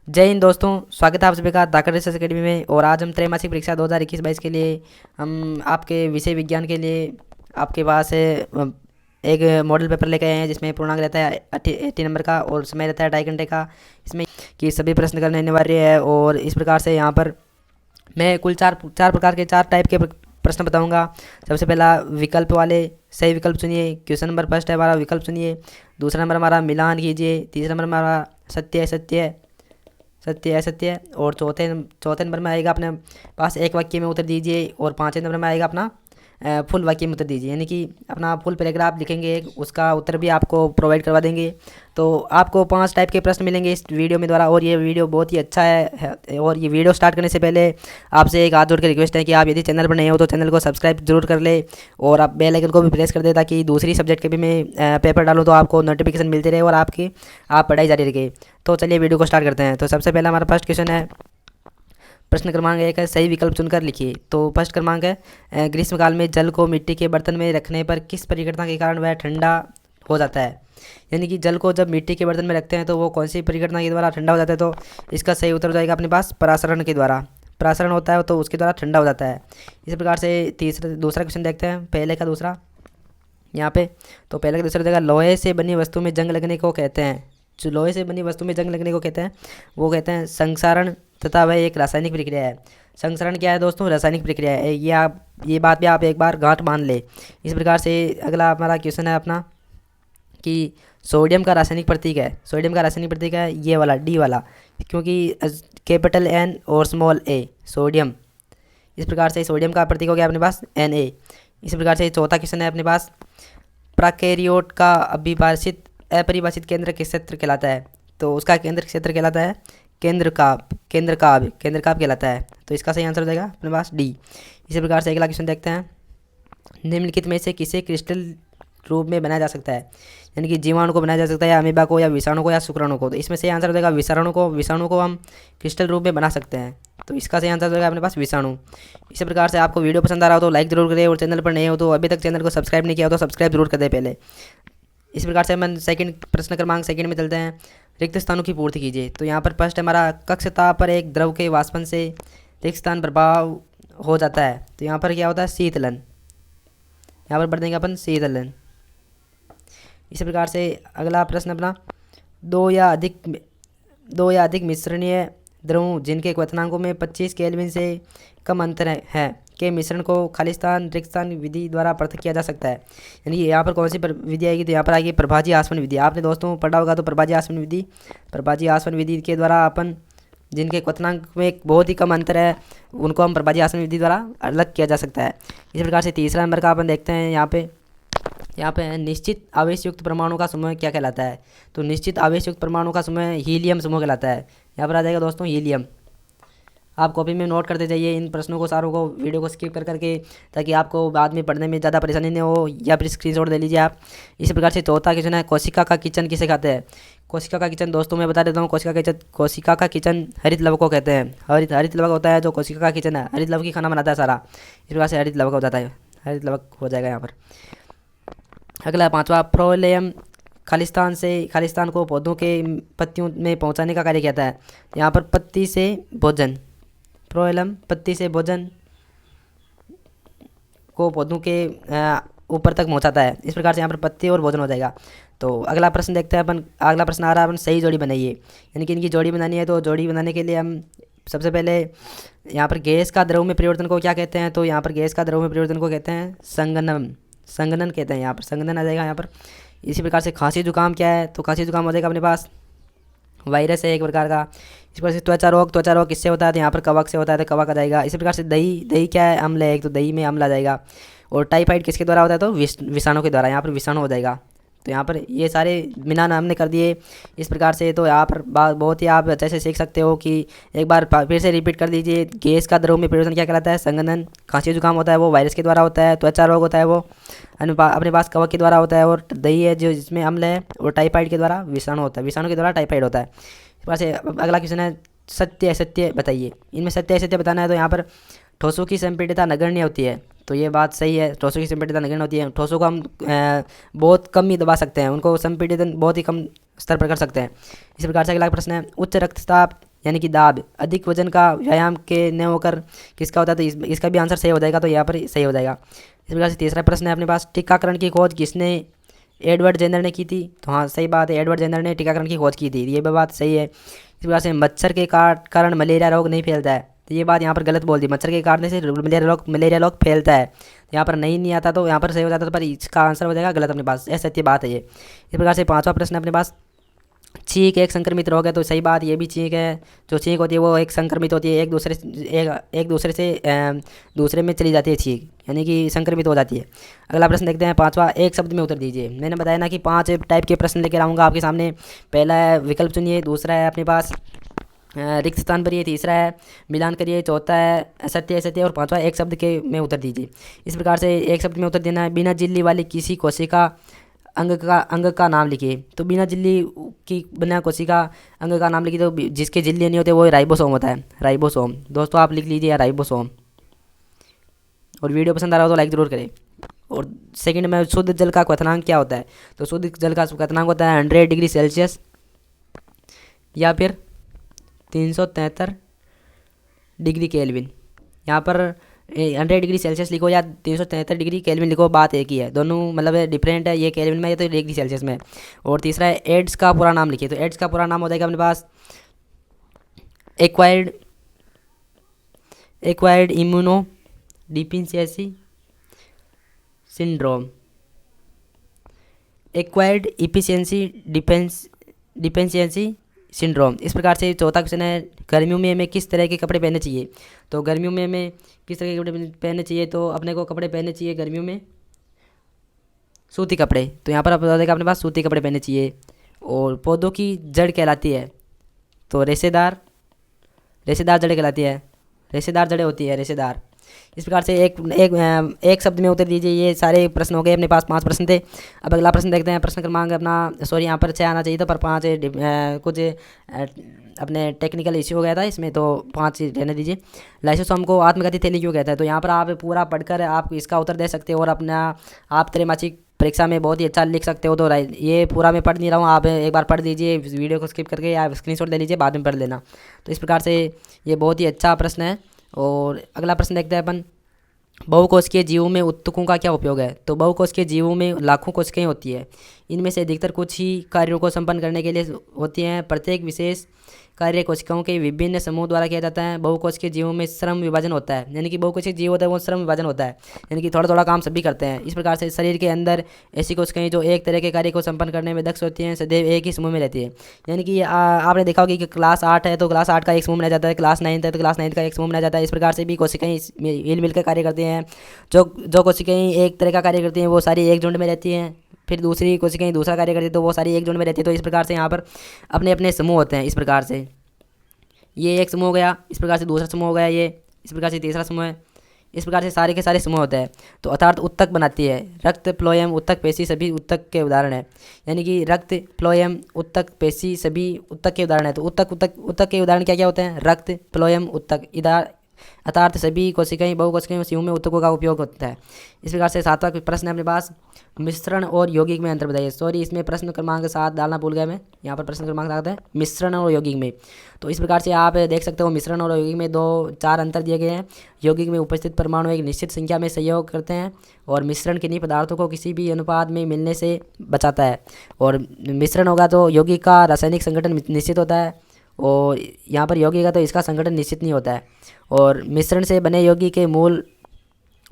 जय हिंद दोस्तों। स्वागत है आप सभी का धाकड़ रिसर्च अकेडमी में। और आज हम त्रैमासिक परीक्षा 2021-22 के लिए हम आपके विषय विज्ञान के लिए आपके पास एक मॉडल पेपर लेके आए हैं, जिसमें पूर्णांक रहता है 80 नंबर का और समय रहता है 2.5 घंटे का। इसमें कि सभी प्रश्न करने अनिवार्य है। और इस प्रकार से यहाँ पर मैं कुल चार प्रकार के 4 टाइप के प्रश्न बताऊंगा। सबसे पहला विकल्प वाले सही विकल्प चुनिए। क्वेश्चन नंबर फर्स्ट है हमारा विकल्प चुनिए। दूसरा नंबर हमारा मिलान कीजिए। तीसरा नंबर हमारा सत्य है सत्य सत्य है सत्य। और चौथे नंबर में आएगा अपने पास एक वाक्य में उत्तर दीजिए। और पाँचवें नंबर में आएगा अपना फुल वाक्य में उत्तर दीजिए, यानी कि अपना फुल पैराग्राफ लिखेंगे एक, उसका उत्तर भी आपको प्रोवाइड करवा देंगे। तो आपको 5 टाइप के प्रश्न मिलेंगे इस वीडियो में द्वारा। और ये वीडियो बहुत ही अच्छा है। और ये वीडियो स्टार्ट करने से पहले आपसे एक हाथ जोड़ के रिक्वेस्ट है कि आप यदि चैनल पर नए हो तो चैनल को सब्सक्राइब जरूर कर ले और आप बेल आइकन को भी प्रेस कर दे, ताकि दूसरी सब्जेक्ट के भी मैं पेपर डालूँ तो आपको नोटिफिकेशन मिलती रहे और आप पढ़ाई जारी रखे। तो चलिए वीडियो को स्टार्ट करते हैं। तो सबसे पहला हमारा फर्स्ट क्वेश्चन है, प्रश्न क्रमांक 1 है, सही विकल्प चुनकर लिखिए। तो फर्स्ट क्रमांक है, ग्रीष्मकाल में जल को मिट्टी के बर्तन में रखने पर किस परिघटना के कारण वह ठंडा हो जाता है। यानी कि जल को जब मिट्टी के बर्तन में रखते हैं तो वो कौन सी परिघटना के द्वारा ठंडा हो जाता है। तो इसका सही उत्तर हो जाएगा अपने पास परासरण के द्वारा। परासरण होता है तो उसके द्वारा ठंडा हो जाता है। इस प्रकार से दूसरा क्वेश्चन देखते हैं, पहले का दूसरा यहाँ पे। तो पहले का दूसरा जगह, लोहे से बनी वस्तु में जंग लगने को कहते हैं। जो लोहे से बनी वस्तु में जंग लगने को कहते हैं वो कहते हैं संक्षारण, तथा वह एक रासायनिक प्रक्रिया है। संक्षारण क्या है दोस्तों? रासायनिक प्रक्रिया है। ये बात भी आप एक बार गांठ बांध ले। इस प्रकार से अगला हमारा क्वेश्चन है अपना कि सोडियम का रासायनिक प्रतीक है। सोडियम का रासायनिक प्रतीक है ये वाला डी वाला, क्योंकि कैपिटल एन और स्मॉल ए सोडियम। इस प्रकार से सोडियम का प्रतीक हो गया अपने पास एन ए। इस प्रकार से चौथा क्वेश्चन है अपने पास, प्राकैरियोट का अपरिभाषित केंद्र किस क्षेत्र कहलाता है। तो उसका केंद्र क्षेत्र कहलाता है केंद्रकाभ कहलाता है। तो इसका सही आंसर हो जाएगा अपने पास डी। इसी प्रकार से अगला क्वेश्चन देखते हैं, निम्नलिखित में से किसे क्रिस्टल रूप में बनाया जा सकता है। यानी कि जीवाणु को बनाया जा सकता है, या अमीबा को, या विषाणु को, या शुक्राणु को। तो इसमें सही आंसर हो जाएगा विषाणु को हम क्रिस्टल रूप में बना सकते हैं। तो इसका सही आंसर हो जाएगा अपने पास विषाणु। इसी प्रकार से आपको वीडियो पसंद आ रहा हो तो लाइक जरूर करें, और चैनल पर नए हो तो अभी तक चैनल को सब्सक्राइब नहीं किया हो तो सब्सक्राइब जरूर कर दे पहले। इस प्रकार से हम प्रश्न क्रमांक सेकंड में चलते हैं, रिक्त स्थानों की पूर्ति कीजिए। तो यहाँ पर फर्स्ट हमारा कक्ष ताप पर एक द्रव के वाष्पन से रिक्त स्थान प्रभाव हो जाता है। तो यहाँ पर क्या होता है? शीतलन। यहाँ पर बढ़ देंगे अपन शीतलन। इसी प्रकार से अगला प्रश्न अपना, दो या अधिक मिश्रणीय द्रवों जिनके क्वथनांकों में 25 केल्विन से कम अंतर है के मिश्रण को खालिस्तान रिक्तस्थान विधि द्वारा पृथक किया जा सकता है। यानी कि यहाँ पर कौन सी विधि आएगी? तो यहाँ पर आएगी प्रभाजी आसवन विधि। आपने दोस्तों पढ़ा होगा तो प्रभाजी आसवन विधि के द्वारा अपन जिनके क्वथनांक में बहुत ही कम अंतर है उनको हम प्रभाजी आसवन विधि द्वारा अलग किया जा सकता है। इसी प्रकार से तीसरा नंबर का अपन देखते हैं, यहाँ पे निश्चित आवेश युक्त परमाणु का समूह क्या कहलाता है। तो निश्चित आवेश युक्त परमाणु का समूह हीलियम समूह कहलाता है। यहाँ पर आ जाएगा दोस्तों हीलियम। आप कॉपी में नोट करते जाइए इन प्रश्नों को सारों को, वीडियो को स्किप करके, ताकि आपको बाद में पढ़ने में ज़्यादा परेशानी नहीं हो, या फिर स्क्रीनशॉट दे लीजिए आप। इसी प्रकार से चौथा क्वेश्चन है, कोशिका का किचन किसे कहते हैं। कोशिका का किचन दोस्तों मैं बता देता हूँ, कोशिका का किचन हरित लवक को कहते हैं। हरित लवक होता है जो कोशिका का किचन है, हरित लवक ही खाना बनाता है सारा। इस प्रकार से हरित लवक हो जाता है, हरित लवक हो जाएगा यहाँ पर। अगला पांचवा, प्रोलेयम खालिस्तान को पौधों के पत्तियों में पहुंचाने का कार्य कहता है। यहाँ पर पत्ती से भोजन, प्रोएलम पत्ती से भोजन को पौधों के ऊपर तक पहुंचाता है। इस प्रकार से यहाँ पर पत्ती और भोजन हो जाएगा। तो अगला प्रश्न देखते हैं अपन। अगला प्रश्न आ रहा है, अपन सही जोड़ी बनाइए। यानी कि इनकी जोड़ी बनानी है। तो जोड़ी बनाने के लिए हम सबसे पहले यहाँ पर गैस का द्रव में परिवर्तन को क्या कहते हैं। तो यहाँ पर गैस का द्रव में परिवर्तन को कहते हैं संघनन कहते हैं। यहाँ पर संघनन आ जाएगा यहाँ पर। इसी प्रकार से खांसी जुकाम क्या है। तो खांसी जुकाम हो जाएगा अपने पास वायरस है एक प्रकार का। इस प्रकार से त्वचा रोग किससे होता है। तो यहाँ पर कवक से होता है, तो कवक आ जाएगा। इसी प्रकार से दही क्या है? अम्ल है एक, तो दही में अम्ल आ जाएगा। और टाइफाइड किसके द्वारा होता है? तो विषाणु के द्वारा। यहाँ पर विषाणु हो जाएगा। तो यहाँ पर ये सारे बिना नाम ने कर दिए इस प्रकार से। तो यहाँ पर बहुत ही आप अच्छे से सीख सकते हो कि एक बार फिर से रिपीट कर दीजिए। गैस का द्रव में परिवर्तन क्या कहलाता है? संघनन। खांसी जुकाम होता है वो वायरस के द्वारा होता है। त्वचा रोग होता है वो अपने पास कवक के द्वारा होता है। और दही है जो जिसमें अम्ल है, और टाइफाइड के द्वारा विषाणु होता है, विषाणु के द्वारा टाइफाइड होता है। इस प्रकार से अगला क्वेश्चन है, सत्य असत्य बताइए। इनमें सत्य असत्य बताना है। तो यहाँ पर ठोसों की संपीड़ितता नगण्य होती है। तो ये बात सही है, ठोसों की संपीड़ितता नगण्य होती है। ठोसों को हम बहुत कम ही दबा सकते हैं, उनको संपीड़ितन बहुत ही कम स्तर पर कर सकते हैं। इसी प्रकार से अगला प्रश्न है, उच्च रक्तचाप यानी कि दाब। अधिक वजन का व्यायाम के न होकर किसका होता है, तो इसका भी आंसर सही हो जाएगा, तो यहाँ पर सही हो जाएगा। इस प्रकार से तीसरा प्रश्न है अपने पास, टीकाकरण की खोज किसने, एडवर्ड जेनर ने की थी। तो हाँ सही बात है, एडवर्ड जेनर ने टीकाकरण की खोज की थी, ये भी बात सही है। इस प्रकार से मच्छर के कारण मलेरिया रोग नहीं फैलता है, तो ये बात यहाँ पर गलत बोल दी, मच्छर के काटने से मलेरिया रोग फैलता है, यहाँ पर नहीं आता, तो यहाँ पर सही हो जाता, तो पर इसका आंसर हो जाएगा गलत अपने पास, ऐसी सत्य बात है ये। इस प्रकार से पांचवा प्रश्न अपने पास, छींक एक संक्रमित रोग है, तो सही बात, ये भी छींक है, जो छींक होती है वो एक संक्रमित होती है, एक दूसरे से दूसरे में चली जाती है छींक, यानी कि संक्रमित हो जाती है। अगला प्रश्न देखते हैं पांचवा, एक शब्द में उत्तर दीजिए। मैंने बताया ना कि 5 टाइप के प्रश्न लेकर आऊँगा आपके सामने। पहला है विकल्प चुनिए, दूसरा है अपने पास रिक्त स्थान भरिए, तीसरा है मिलान करिए, चौथा है सत्य असत्य, और पांचवा एक शब्द के में उत्तर दीजिए। इस प्रकार से एक शब्द में उत्तर देना है, बिना झिल्ली वाली किसी कोशिका अंग का नाम लिखिए। तो बिना झिल्ली की बना कोशिका अंग का नाम लिखिए, तो जिसके झिल्ली नहीं होते वो राइबोसोम होता है, राइबोसोम। दोस्तों आप लिख लीजिए राइबोसोम, और वीडियो पसंद आ रहा हो तो लाइक ज़रूर करें। और सेकंड में, शुद्ध जल का क्वथनांक क्या होता है, तो शुद्ध जल का क्वथनांक होता है 100 डिग्री सेल्सियस या फिर 373 डिग्री केल्विन। यहाँ पर 100 डिग्री सेल्सियस लिखो या 373 डिग्री केल्विन लिखो, बात एक ही है, दोनों मतलब डिफरेंट है, ये केल्विन में है तो डिग्री सेल्सियस में। और तीसरा है एड्स का पूरा नाम लिखिए, तो एड्स का पूरा नाम हो जाएगा अपने पास acquired immunodeficiency syndrome, acquired efficiency deficiency syndrome. इस प्रकार से चौथा क्वेश्चन है, गर्मियों में हमें किस तरह के कपड़े पहनने चाहिए। तो गर्मियों में हमें किस तरह के कपड़े पहनने चाहिए, तो अपने को कपड़े पहनने चाहिए गर्मियों में सूती कपड़े, तो यहाँ पर आप बता देगा अपने पास सूती कपड़े पहनने चाहिए। और पौधों की जड़ कहलाती है, तो रेशेदार जड़ें कहलाती है, रेशेदार जड़ें होती है, रेशेदार। इस प्रकार से एक शब्द में उत्तर दीजिए। ये सारे प्रश्न हो गए, अपने पास 5 प्रश्न थे। अब अगला प्रश्न देखते हैं, प्रश्न क्रमांक अपना, सॉरी यहाँ पर 6 आना चाहिए था, पर 5 कुछ अपने टेक्निकल इश्यू हो गया था इसमें, तो 5 रहने दीजिए। लाइसोसोम को आत्मघाती थैली क्यों कहता है, तो यहाँ पर आप पूरा पढ़कर आप इसका उत्तर दे सकते हो, और अपना आप त्रैमासिक परीक्षा में बहुत ही अच्छा लिख सकते हो। तो ये पूरा मैं पढ़ नहीं रहा हूँ, आप एक बार पढ़ लीजिए, वीडियो को स्किप करके या स्क्रीनशॉट ले लीजिए, बाद में पढ़ लेना। तो इस प्रकार से ये बहुत ही अच्छा प्रश्न है। और अगला प्रश्न देखते हैं अपन, बहुकोशिकीय जीवों में उत्तकों का क्या उपयोग है। तो बहुकोशिकीय जीवों में लाखों कोशिकाएं होती है, इनमें से अधिकतर कुछ ही कार्यों को संपन्न करने के लिए होती हैं। प्रत्येक विशेष कार्य कोशिकाओं के विभिन्न समूह द्वारा किया जाता है। बहुकोशिकीय जीवों में श्रम विभाजन होता है, यानी कि बहुकोशिकीय जीव होता है वो श्रम विभाजन होता है, यानी कि थोड़ा थोड़ा काम सभी करते हैं। इस प्रकार से शरीर के अंदर ऐसी कोशिकाएं जो एक तरह के कार्य को संपन्न करने में दक्ष होती हैं, सदैव एक ही समूह में रहती है। यानी कि आपने देखा होगा कि क्लास 8 है तो क्लास 8 का एक समूह बनाया जाता है, क्लास 9 है तो क्लास 9 का एक समूह बनाया जाता है। इस प्रकार से भी कोशिकाएं मिल मिलकर कार्य करती हैं। जो कोशिकाएं एक तरह का कार्य करती हैं वो सारी एक झुंड में रहती हैं, फिर दूसरी कोशिकाएं दूसरा कार्य करती है तो वो सारी एक झुंड में रहती है। तो इस प्रकार से यहाँ पर अपने अपने समूह होते हैं। इस प्रकार से ये एक समूह हो गया, इस प्रकार से दूसरा समूह हो गया, ये इस प्रकार से तीसरा समूह है, इस प्रकार से सारे के सारे समूह होते हैं। तो अर्थात उत्तक बनाती है, रक्त प्लोयम उत्तक पेशी सभी उत्तक के उदाहरण है, यानी कि रक्त प्लोयम उत्तक पेशी सभी उत्तक के उदाहरण है। तो उत्तक के उदाहरण क्या क्या होते हैं, रक्त प्लोयम उत्तक, इधर अर्थात सभी कोशिकाएं बहुकोशिकीय समूह में उत्तकों का उपयोग होता है। इस प्रकार से 7वां प्रश्न है अपने पास, मिश्रण और यौगिक में अंतर बताइए। सॉरी इसमें प्रश्न क्रमांक 7 डालना भूल गया मैं, यहाँ पर प्रश्न क्रमांक 7 है मिश्रण और यौगिक में। तो इस प्रकार से आप देख सकते हो मिश्रण और यौगिक में 2-4 अंतर दिए गए हैं। यौगिक में उपस्थित परमाणु एक निश्चित संख्या में सहयोग करते हैं, और मिश्रण किन्हीं पदार्थों को किसी भी अनुपात में मिलने से बचाता है। और मिश्रण होगा तो यौगिक का रासायनिक संगठन निश्चित होता है, और यहाँ पर यौगिक का तो इसका संगठन निश्चित नहीं होता है। और मिश्रण से बने यौगिक के मूल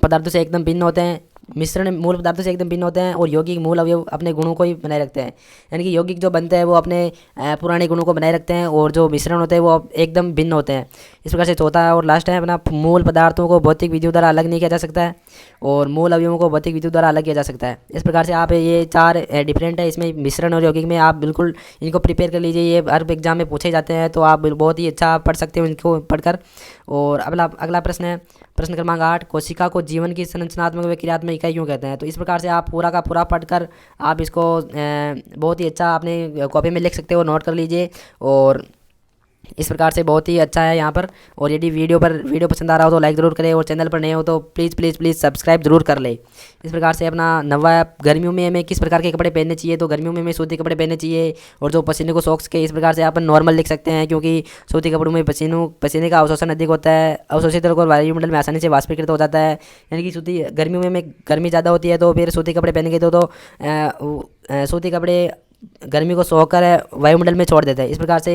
पदार्थों से एकदम भिन्न होते हैं, मिश्रण मूल पदार्थों से एकदम भिन्न होते हैं, और यौगिक मूल अवयव अपने गुणों को ही बनाए रखते हैं। यानी कि यौगिक जो बनते हैं वो अपने पुराने गुणों को बनाए रखते हैं, और जो मिश्रण होते हैं वो एकदम भिन्न होते हैं। इस प्रकार से चौथा और लास्ट है अपना, मूल पदार्थों को भौतिक विधियों द्वारा अलग नहीं किया जा सकता है, और मूल अवयवों को भौतिक विधियों द्वारा अलग किया जा सकता है। इस प्रकार से आप ये 4 डिफरेंट है इसमें मिश्रण और यौगिक में, आप बिल्कुल इनको प्रिपेयर कर लीजिए, ये हर एग्जाम में पूछे जाते हैं, तो आप बहुत ही अच्छा पढ़ सकते हो इनको पढ़कर। और अगला प्रश्न है प्रश्न क्रमांक 8, कोशिका को जीवन की संरचनात्मक व क्रियात्मक इकाई क्यों कहते हैं। तो इस प्रकार से आप पूरा का पूरा पढ़कर आप इसको बहुत ही अच्छा अपने कॉपी में लिख सकते हो, नोट कर लीजिए। और इस प्रकार से बहुत ही अच्छा है यहाँ पर। और यदि वीडियो पसंद आ रहा हो तो लाइक ज़रूर करें, और चैनल पर नए हो तो प्लीज़ प्लीज़ प्लीज़ सब्सक्राइब जरूर कर ले। इस प्रकार से अपना नवा गर्मियों में हमें किस प्रकार के कपड़े पहनने चाहिए, तो गर्मियों में हमें सूती कपड़े पहनने चाहिए, और जो पसीने को सोख सके। इस प्रकार से आप नॉर्मल लिख सकते हैं, क्योंकि सूती कपड़ों में पसीने का अवशोषण अधिक होता है, अवशोषित होकर वायुमंडल में आसानी से वाष्पीकृत हो जाता है। यानी कि सूती गर्मियों में हमें गर्मी ज़्यादा होती है, तो फिर सूती कपड़े पहनेंगे तो सूती कपड़े गर्मी को सोखकर वायुमंडल में छोड़ देते हैं। इस प्रकार से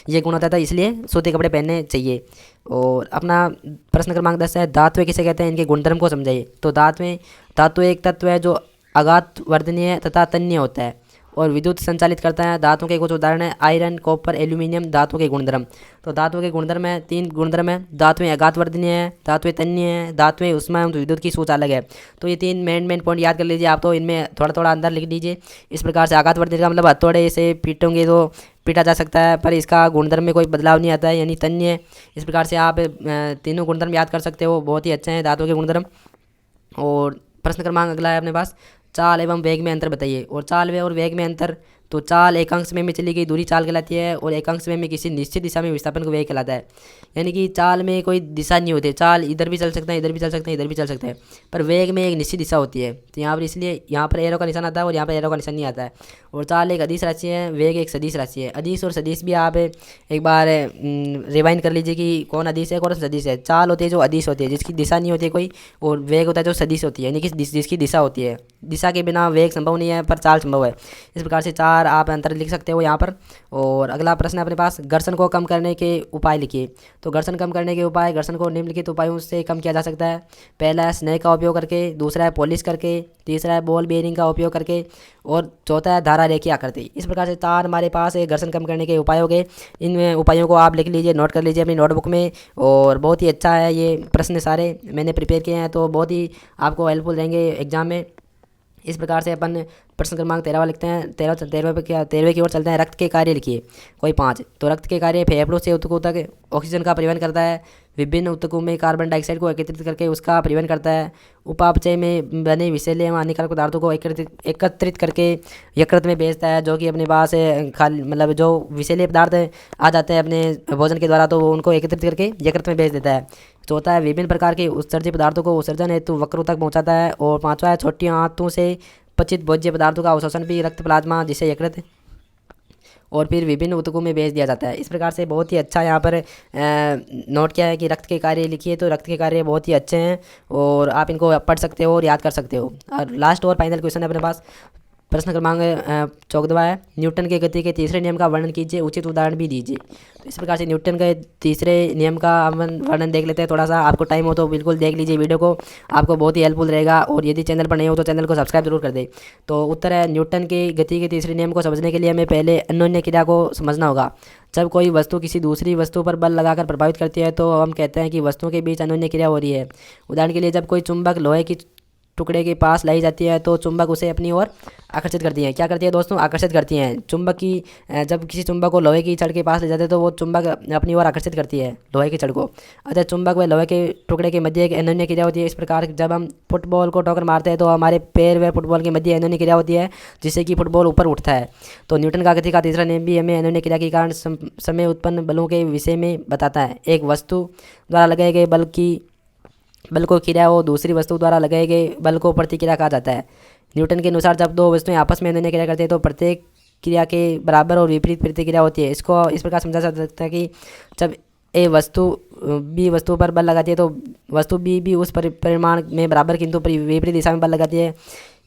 ये गुण होता था, इसलिए सूती कपड़े पहनने चाहिए। और अपना प्रश्न क्रमांक 10 है, धातु किसे कहते हैं, इनके गुणधर्म को समझाइए। तो धातु एक तत्व है जो आघात वर्धनीय तथा तन्य होता है और विद्युत संचालित करता है। धातु के कुछ उदाहरण है आयरन, कॉपर, एल्यूमिनियम। धातु के गुणधर्म, तो धातु के गुणधर्म है 3 गुणधर्म है। धातुएं आघात वर्धनीय है, धातुएं तन्य है, धातुएं उष्मा एवं विद्युत की सूच अलग है। तो ये 3 मेन पॉइंट याद कर लीजिए आप, तो इनमें थोड़ा थोड़ा अंदर लिख लीजिए। इस प्रकार से आघात वर्धनीय का मतलब हथौड़े से पीटोगे तो पीटा जा सकता है, पर इसका गुणधर्म में कोई बदलाव नहीं आता है, यानी तन्य। इस प्रकार से आप तीनों गुणधर्म याद कर सकते हो, बहुत ही अच्छे हैं धातु के गुणधर्म। और प्रश्न क्रमांक अगला है अपने पास, चाल एवं वेग में अंतर बताइए। और चाल और वेग में अंतर, तो चाल एकांक समय में चली गई दूरी चाल कहलाती है, और एकांक समय में किसी निश्चित दिशा में विस्थापन को वेग कहलाता है। यानी कि चाल में कोई दिशा नहीं होती, चाल इधर भी चल सकते हैं, इधर भी चल सकते हैं, इधर भी चल सकते हैं, पर वेग में एक निश्चित दिशा होती है। तो यहाँ पर इसलिए यहाँ पर एरो का निशान आता है और यहाँ पर एरो का निशान नहीं आता है। और चाल एक अदिश राशि है, वेग एक सदिश राशि है। अदिश और सदिश भी आप एक बार रिवाइंड कर लीजिए कि कौन अदिश है कौन सदिश है। चाल होती है जो अदिश होती है, जिसकी दिशा नहीं होती है कोई, और वेग होता है जो सदिश होती है, यानी कि जिसकी दिशा होती है। दिशा के बिना वेग संभव नहीं है, पर चाल संभव है। इस प्रकार से 4 आप अंतर लिख सकते हो यहाँ पर। और अगला प्रश्न है अपने पास, घर्षण को कम करने के उपाय लिखिए। तो घर्षण कम करने के उपाय, घर्षण को निम्नलिखित उपायों से कम किया जा सकता है। पहला है स्नेह का उपयोग करके, दूसरा है पॉलिश करके, तीसरा है बॉल बेयरिंग का उपयोग करके, और चौथा है धारा रेखी आकृति। इस प्रकार से 4 हमारे पास है घर्षण कम करने के उपाय हो गए। इन उपायों को आप लिख लीजिए, नोट कर लीजिए अपनी नोटबुक में। और बहुत ही अच्छा है ये प्रश्न, सारे मैंने प्रिपेयर किए हैं, तो बहुत ही आपको हेल्पफुल रहेंगे एग्जाम में। इस प्रकार से अपन प्रश्न क्रमांक 13 लिखते हैं। 13वें की ओर चलते हैं। रक्त के कार्य लिखिए, कोई 5। तो रक्त के कार्य, फेफड़ों से ऊतकों तक ऑक्सीजन का परिवहन करता है, विभिन्न ऊतकों में कार्बन डाइऑक्साइड को एकत्रित करके उसका परिवहन करता है, उपापचय में बने विषैले एवं हानिकारक पदार्थों को एकत्रित करके यकृत में भेजता है, जो कि अपने पास खाली मतलब जो विषैले पदार्थ आ जाते हैं अपने भोजन के द्वारा, तो वो उनको एकत्रित करके यकृत में भेज देता है। चौथा है विभिन्न प्रकार के उत्सर्जित पदार्थों को उत्सर्जन हेतु वक्रों तक पहुँचाता है। और 5वां है छोटी आंतों से पचित भोज्य पदार्थों का अवशोषण भी रक्त प्लाज्मा जिसे यकृत और फिर विभिन्न ऊतकों में भेज दिया जाता है। इस प्रकार से बहुत ही अच्छा यहाँ पर नोट किया है कि रक्त के कार्य लिखिए। तो रक्त के कार्य बहुत ही अच्छे हैं और आप इनको पढ़ सकते हो और याद कर सकते हो। और लास्ट और फाइनल क्वेश्चन है अपने पास, प्रश्न क्रमांक 14वां है, न्यूटन के गति के तीसरे नियम का वर्णन कीजिए, उचित उदाहरण भी दीजिए। तो इस प्रकार से न्यूटन के तीसरे नियम का वर्णन देख लेते हैं। थोड़ा सा आपको टाइम हो तो बिल्कुल देख लीजिए वीडियो को, आपको बहुत ही हेल्पफुल रहेगा। और यदि चैनल पर नहीं हो तो चैनल को सब्सक्राइब जरूर कर दे। तो उत्तर है, न्यूटन की गति के तीसरे नियम को समझने के लिए हमें पहले अन्योन्य क्रिया को समझना होगा। जब कोई वस्तु किसी दूसरी वस्तु पर बल लगाकर प्रभावित करती है तो हम कहते हैं कि वस्तुओं के बीच अन्योन्य क्रिया हो रही है। उदाहरण के लिए, जब कोई चुंबक लोहे की टुकड़े के पास लाई जाती है तो चुंबक उसे अपनी ओर आकर्षित करती है। क्या करती है दोस्तों? आकर्षित करती हैं। चुंबक की जब किसी चुंबक को लोहे की छड़ के पास ले जाते हैं तो वो चुंबक अपनी ओर आकर्षित करती है लोहे की छड़ को। अतः चुंबक व लोहे के टुकड़े के मध्य एक अन्योन्य क्रिया होती है। इस प्रकार जब हम फुटबॉल को ठोकर मारते हैं तो हमारे पैर व फुटबॉल के मध्य अन्योन्य क्रिया होती है, जिससे कि फुटबॉल ऊपर उठता है। तो न्यूटन का गति का तीसरा नियम भी हमें अन्योन्य क्रिया के कारण समय उत्पन्न बलों के विषय में बताता है। एक वस्तु द्वारा लगाए गए बल को क्रिया हो, दूसरी वस्तु द्वारा लगाए गए बल को प्रतिक्रिया कहा जाता है। न्यूटन के अनुसार जब दो वस्तुएं आपस में अन्योन्य क्रिया करती हैं तो प्रत्येक क्रिया के बराबर और विपरीत प्रतिक्रिया होती है। इसको इस प्रकार समझा जा सकता है कि जब ए वस्तु बी वस्तु पर बल लगाती है तो वस्तु बी भी उस परिमाण में बराबर किंतु विपरीत दिशा में बल लगाती है।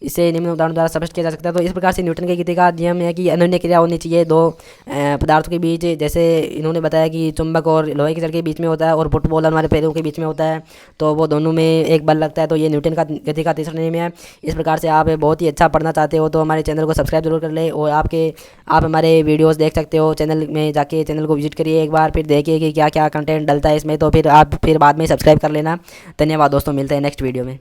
इसे निम्न उदाहरण द्वारा स्पष्ट किया जा सकता है। तो इस प्रकार से न्यूटन के गति का नियम है कि अन्योन्य क्रिया होनी चाहिए दो पदार्थों के बीच। जैसे इन्होंने बताया कि चुंबक और लोहे की छड़ के बीच में होता है और फुटबॉल हमारे पैरों के बीच में होता है, तो वो दोनों में एक बल लगता है। तो ये न्यूटन का गति का तीसरा नियम है। इस प्रकार से आप बहुत ही अच्छा पढ़ना चाहते हो तो हमारे चैनल को सब्सक्राइब जरूर कर ले और आप हमारे वीडियोज़ देख सकते हो। चैनल में जाके चैनल को विजिट करिए एक बार, फिर देखिए कि क्या क्या कंटेंट डलता है इसमें, तो फिर आप बाद में सब्सक्राइब कर लेना। धन्यवाद दोस्तों, मिलते हैं नेक्स्ट वीडियो में।